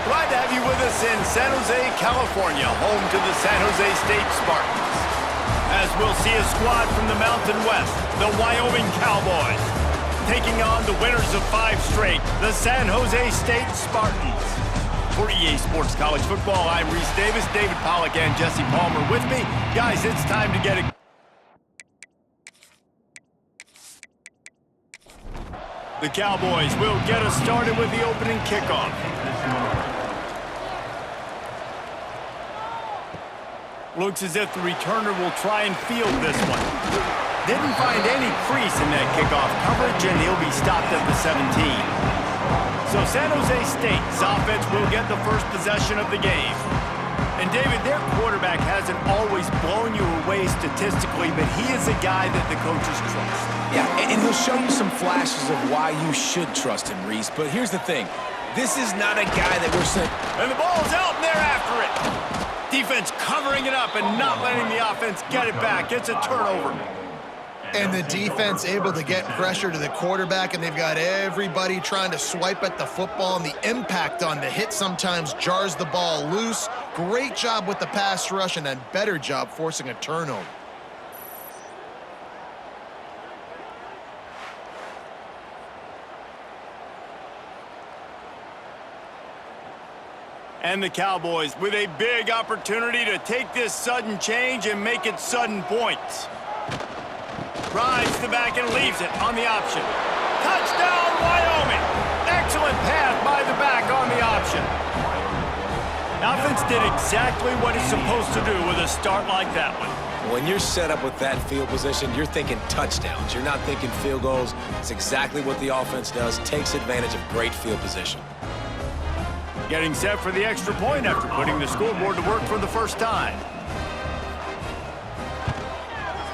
Glad to have you with us in San Jose, California, home to the San Jose State Spartans. As we'll see a squad from the Mountain West, the Wyoming Cowboys, taking on the winners of 5 straight, the San Jose State Spartans. For EA Sports College Football, I'm Reese Davis, David Pollack, and Jesse Palmer with me. Guys, it's time to get it. The Cowboys will get us started with the opening kickoff. Looks as if the returner will try and field this one. Didn't find any crease in that kickoff coverage, and he'll be stopped at the 17. So San Jose State's offense will get the first possession of the game. And David, their quarterback hasn't always blown you away statistically, but he is a guy that the coaches trust. Yeah, and he'll show you some flashes of why you should trust him, Reese. But here's the thing. This is not a guy that we're saying... And the ball's out, and they're after it. Defense covering it up and not letting the offense get it back. It's a turnover. And the defense able to get pressure to the quarterback, and they've got everybody trying to swipe at the football, and the impact on the hit sometimes jars the ball loose. Great job with the pass rush, and a better job forcing a turnover. And the Cowboys with a big opportunity to take this sudden change and make it sudden points. Drives the back and leaves it on the option. Touchdown, Wyoming! Excellent pass by the back on the option. Offense did exactly what it's supposed to do with a start like that one. When you're set up with that field position, you're thinking touchdowns. You're not thinking field goals. It's exactly what the offense does. Takes advantage of great field position. Getting set for the extra point after putting the scoreboard to work for the first time.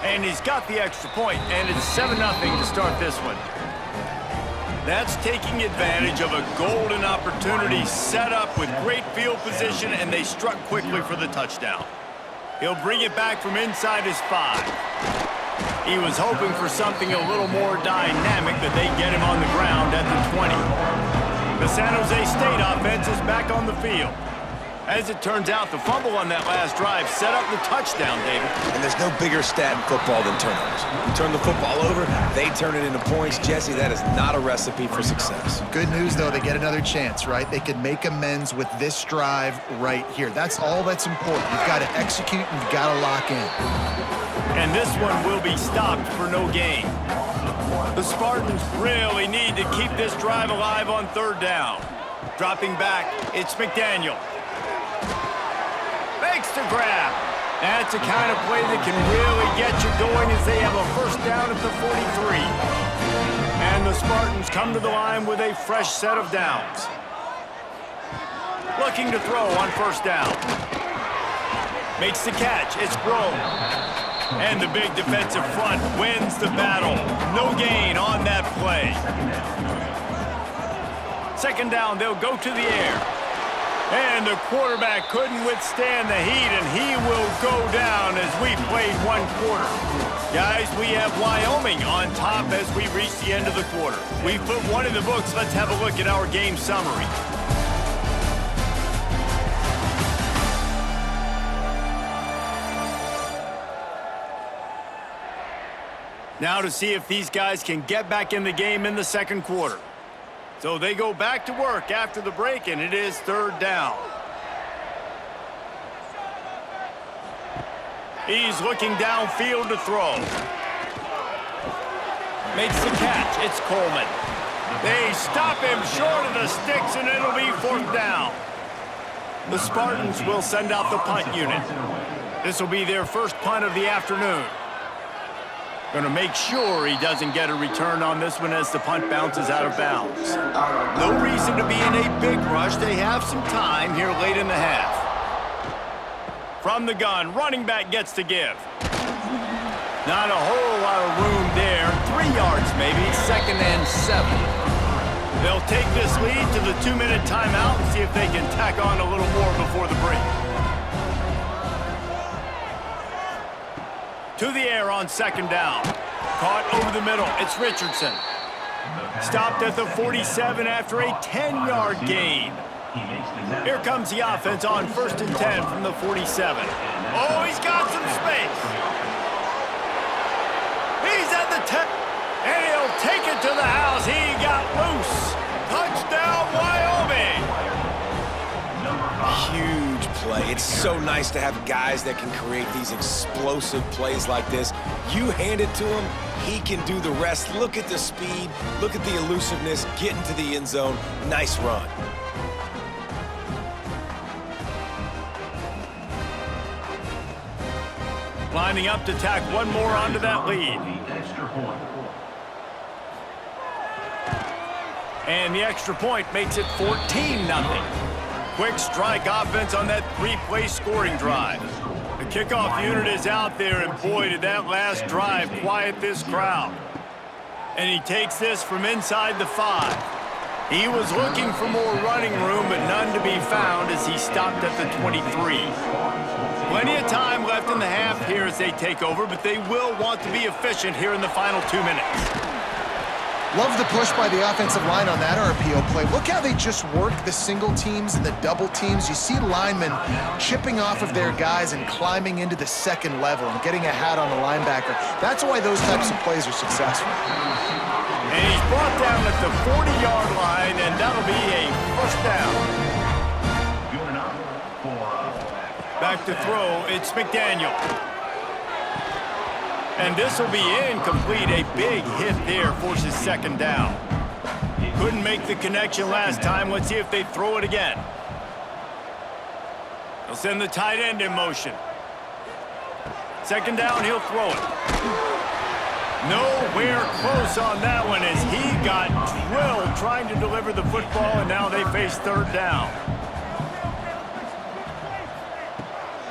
And he's got the extra point, and it's 7-0 to start this one. That's taking advantage of a golden opportunity set up with great field position, and they struck quickly for the touchdown. He'll bring it back from inside his 5. He was hoping for something a little more dynamic, but they get him on the ground at the 20. The San Jose State offense is back on the field. As it turns out, the fumble on that last drive set up the touchdown, David. And there's no bigger stat in football than turnovers. You turn the football over, they turn it into points. Jesse, that is not a recipe for success. Good news, though, they get another chance, right? They could make amends with this drive right here. That's all that's important. You've got to execute, and you've got to lock in. And this one will be stopped for no gain. The Spartans really need to keep this drive alive on 3rd down. Dropping back, it's McDaniel. Makes the grab. That's the kind of play that can really get you going as they have a first down at the 43. And the Spartans come to the line with a fresh set of downs. Looking to throw on 1st down. Makes the catch. It's Bro. And the big defensive front wins the battle. No gain on that play. 2nd down, they'll go to the air. And the quarterback couldn't withstand the heat, and he will go down as we played 1 quarter. Guys, we have Wyoming on top as we reach the end of the quarter. We've put one in the books. Let's have a look at our game summary. Now to see if these guys can get back in the game in the 2nd quarter. So they go back to work after the break, and it is 3rd down. He's looking downfield to throw. Makes the catch. It's Coleman. They stop him short of the sticks, and it'll be 4th down. The Spartans will send out the punt unit. This will be their first punt of the afternoon. Going to make sure he doesn't get a return on this one as the punt bounces out of bounds. No reason to be in a big rush. They have some time here late in the half. From the gun, running back gets to give. Not a whole lot of room there. 3 yards maybe, 2nd and 7. They'll take this lead to the 2-minute timeout and see if they can tack on a little more before the break. To the air on 2nd down. Caught over the middle. It's Richardson. Stopped at the 47 after a 10-yard gain. Here comes the offense on 1st and 10 from the 47. Oh, he's got some space. He's at the 10, and he'll take it to the house. He got loose. Touchdown, Wyoming. Huge play. It's so nice to have guys that can create these explosive plays like this. You hand it to him, he can do the rest. Look at the speed. Look at the elusiveness. Get into the end zone. Nice run. Lining up to tack one more onto that lead. And the extra point makes it 14-0. Quick strike offense on that three-play scoring drive. The kickoff unit is out there, and boy, did that last drive quiet this crowd. And he takes this from inside the 5. He was looking for more running room, but none to be found as he stopped at the 23. Plenty of time left in the half here as they take over, but they will want to be efficient here in the final 2 minutes. Love the push by the offensive line on that RPO play. Look how they just work the single teams and the double teams. You see linemen chipping off of their guys and climbing into the second level and getting a hat on the linebacker. That's why those types of plays are successful. And he's brought down at the 40-yard line, and that'll be a first down. Back to throw, it's McDaniel. And this will be incomplete. A big hit there forces second down. Couldn't make the connection last time. Let's see if they throw it again. They'll send the tight end in motion. Second down, he'll throw it. Nowhere close on that one as he got drilled trying to deliver the football, and now they face third down.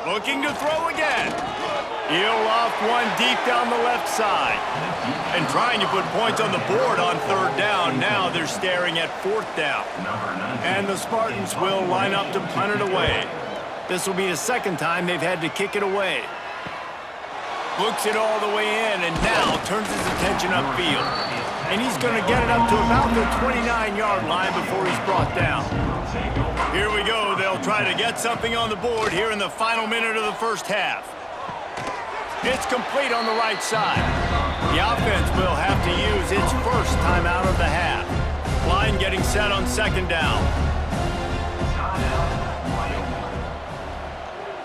Looking to throw again. He'll loft one deep down the left side. And trying to put points on the board on third down. Now they're staring at fourth down. And the Spartans will line up to punt it away. This will be the second time they've had to kick it away. Looks it all the way in and now turns his attention upfield. And he's going to get it up to about the 29-yard line before he's brought down. Here we go. They'll try to get something on the board here in the final minute of the first half. It's complete on the right side. The offense will have to use its first timeout of the half. Line getting set on second down.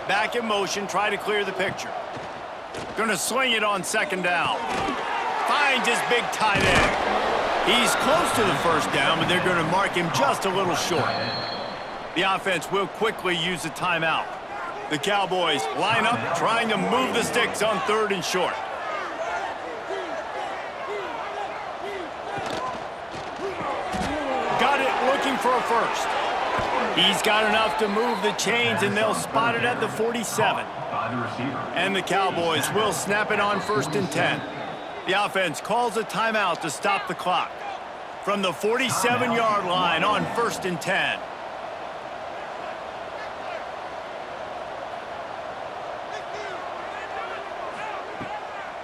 Back in motion, try to clear the picture. Gonna swing it on second down. Finds his big tight end. He's close to the first down, but they're gonna mark him just a little short. The offense will quickly use a timeout. The Cowboys line up, trying to move the sticks on third and short. Got it, looking for a first. He's got enough to move the chains, and they'll spot it at the 47. And the Cowboys will snap it on 1st and 10. The offense calls a timeout to stop the clock. From the 47-yard line on 1st and 10.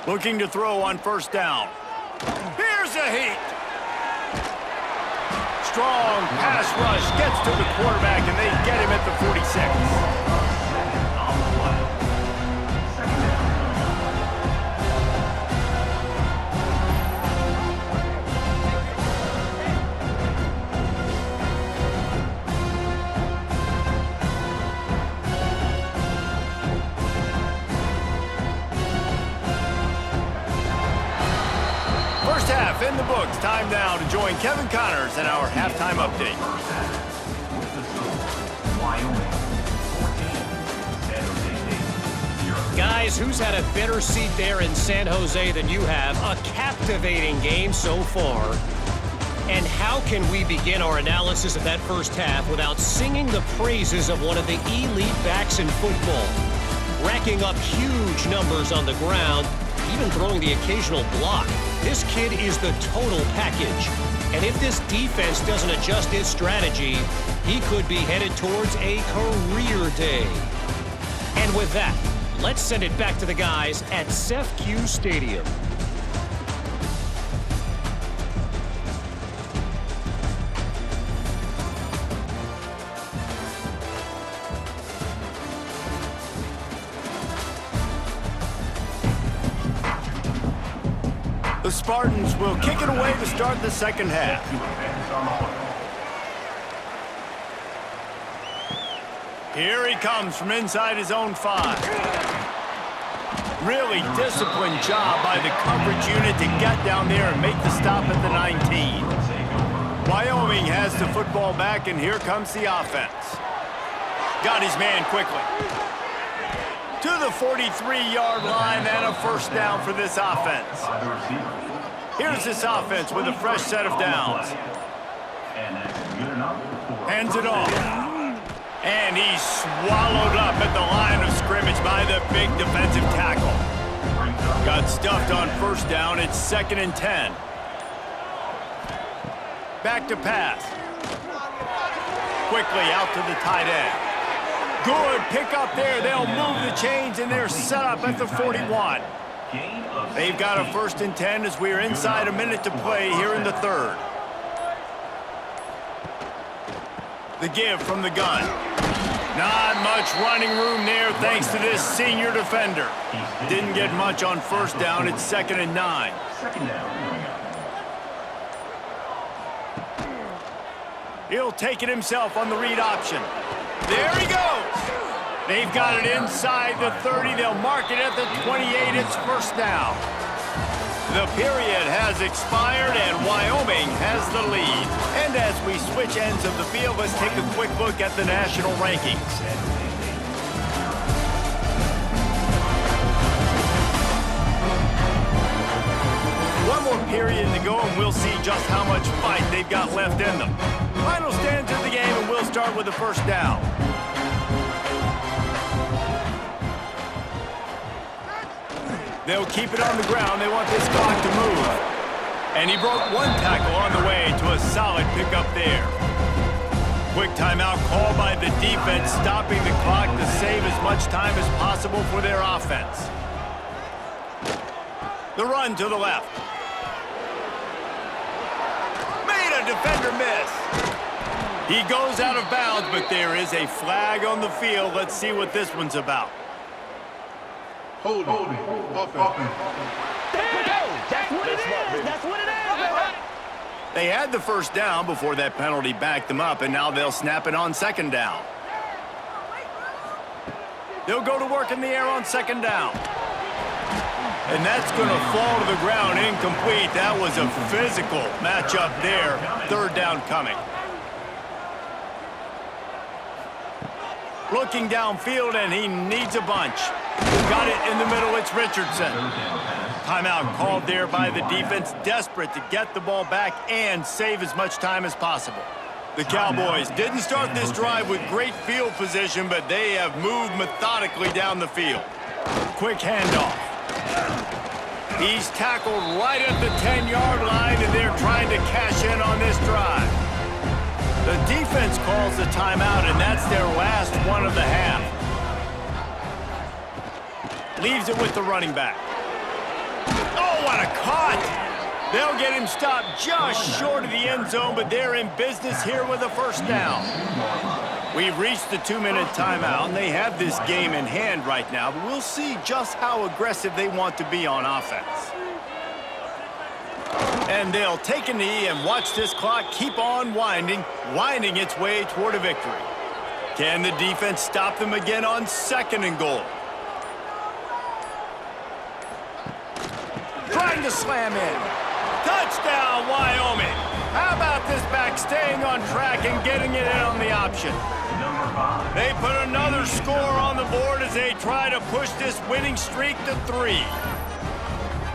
Looking to throw on first down. Here's a heat. Strong pass rush gets to the quarterback, and they get him at the 46. First half in the books. Time now to join Kevin Connors in our halftime update. Guys, who's had a better seat there in San Jose than you have? A captivating game so far. And how can we begin our analysis of that first half without singing the praises of one of the elite backs in football? Racking up huge numbers on the ground, even throwing the occasional block. This kid is the total package. And if this defense doesn't adjust its strategy, he could be headed towards a career day. And with that, let's send it back to the guys at CFB Stadium. The Spartans will kick it away to start the second half. Here he comes from inside his own 5. Really disciplined job by the coverage unit to get down there and make the stop at the 19. Wyoming has the football back, and here comes the offense. Got his man quickly. To the 43-yard line and a first down for this offense. Here's this offense with a fresh set of downs. Hands it off. And he's swallowed up at the line of scrimmage by the big defensive tackle. Got stuffed on first down. It's 2nd and 10. Back to pass. Quickly out to the tight end. Good pick up there. They'll move the chains, and they're set up at the 41. They've got a 1st and 10 as we're inside a minute to play here in the 3rd. The give from the gun. Not much running room there thanks to this senior defender. Didn't get much on first down. It's 2nd and 9. He'll take it himself on the read option. There he goes. They've got it inside the 30. They'll mark it at the 28. It's first down. The period has expired, and Wyoming has the lead. And as we switch ends of the field, let's take a quick look at the national rankings. One more period to go, and we'll see just how much fight they've got left in them. Final stands of the game, and we'll start with the first down. They'll keep it on the ground. They want this clock to move. And he broke one tackle on the way to a solid pickup there. Quick timeout called by the defense, stopping the clock to save as much time as possible for their offense. The run to the left. Made a defender miss. He goes out of bounds, but there is a flag on the field. Let's see what this one's about. Holding. Offense. That's what it is. That's what it is. They had the first down before that penalty backed them up, and now they'll snap it on 2nd down. They'll go to work in the air on 2nd down. And that's going to fall to the ground incomplete. That was a physical matchup there. 3rd down coming. Looking downfield, and he needs a bunch. Got it in the middle. It's Richardson. Timeout called there by the defense, desperate to get the ball back and save as much time as possible. The Cowboys didn't start this drive with great field position, but they have moved methodically down the field. Quick handoff. He's tackled right at the 10-yard line, and they're trying to cash in on this drive. The defense calls the timeout, and that's their last one of the half. Leaves it with the running back. Oh, what a cut! They'll get him stopped just short of the end zone, but they're in business here with a first down. We've reached the 2-minute timeout, and they have this game in hand right now, but we'll see just how aggressive they want to be on offense. And they'll take a knee and watch this clock keep on winding its way toward a victory. Can the defense stop them again on 2nd and goal? Trying to slam in. Touchdown, Wyoming. How about this back staying on track and getting it in on the option? They put another score on the board as they try to push this winning streak to 3.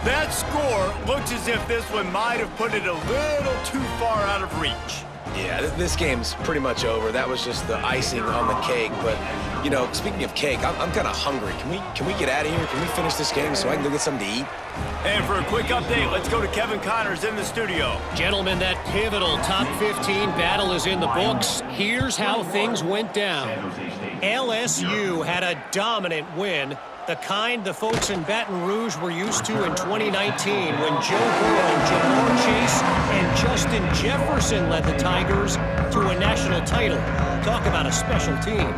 That score looks as if this one might have put it a little too far out of reach. Yeah, this game's pretty much over. That was just the icing on the cake. But, you know, speaking of cake, I'm kind of hungry. Can we get out of here? Can we finish this game so I can go get something to eat? And for a quick update, let's go to Kevin Connors in the studio. Gentlemen, that pivotal top 15 battle is in the books. Here's how things went down. LSU had a dominant win, the kind the folks in Baton Rouge were used to in 2019 when Joe Burrow, Jamar Chase, and Justin Jefferson led the Tigers to a national title. Talk about a special team.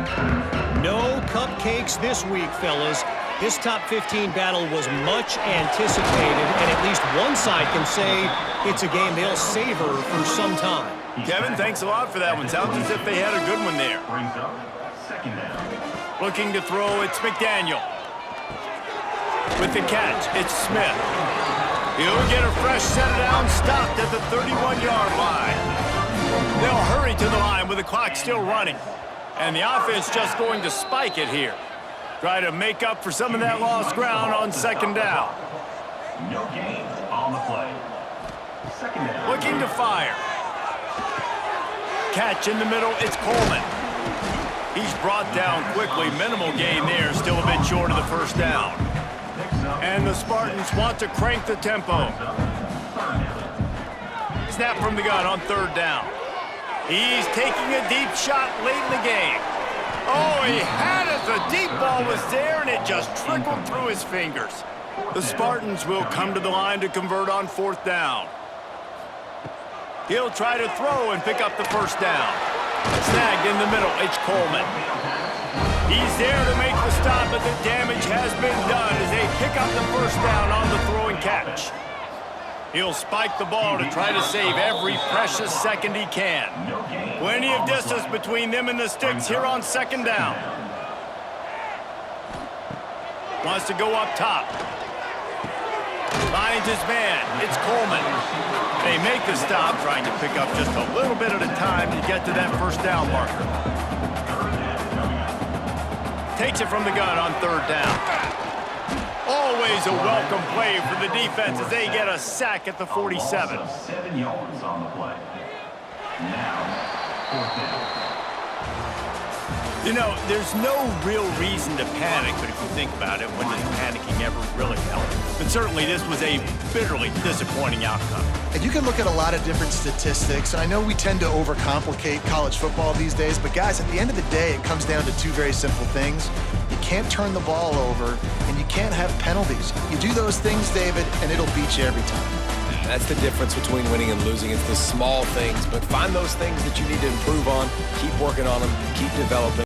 No cupcakes this week, fellas. This top 15 battle was much anticipated, and at least one side can say it's a game they'll savor for some time. Kevin, thanks a lot for that one. Sounds as if they had a good one there. Looking to throw, it's McDaniel. With the catch, it's Smith. He'll get a fresh set down, stopped at the 31-yard line. They'll hurry to the line with the clock still running. And the offense just going to spike it here. Try to make up for some of that lost ground on second down. No gain on the play. Second down. Looking to fire. Catch in the middle, it's Coleman. He's brought down quickly. Minimal gain there, still a bit short of the first down. And the Spartans want to crank the tempo. Snap from the gun on third down. He's taking a deep shot late in the game. Oh, he had it. The deep ball was there, and it just trickled through his fingers. The Spartans will come to the line to convert on fourth down. He'll try to throw and pick up the first down. Snagged in the middle, it's Coleman. He's there to make the stop, but the damage has been done as they pick up the first down on the throwing catch. He'll spike the ball to try to save every precious second he can. Plenty of distance between them and the sticks here on second down. Wants to go up top. Finds his man. It's Coleman. They make the stop, trying to pick up just a little bit at a time to get to that first down marker. Takes it from the gun on third down. Always a welcome play for the defense as they get a sack at the 47. 7 yards on the play. Now, fourth down. You know, there's no real reason to panic, but if you think about it, when does panicking ever really help? But certainly this was a bitterly disappointing outcome. And you can look at a lot of different statistics, and I know we tend to overcomplicate college football these days, but guys, at the end of the day, it comes down to two very simple things. You can't turn the ball over, and you can't have penalties. You do those things, David, and it'll beat you every time. That's the difference between winning and losing. It's the small things, but find those things that you need to improve on, keep working on them, keep developing.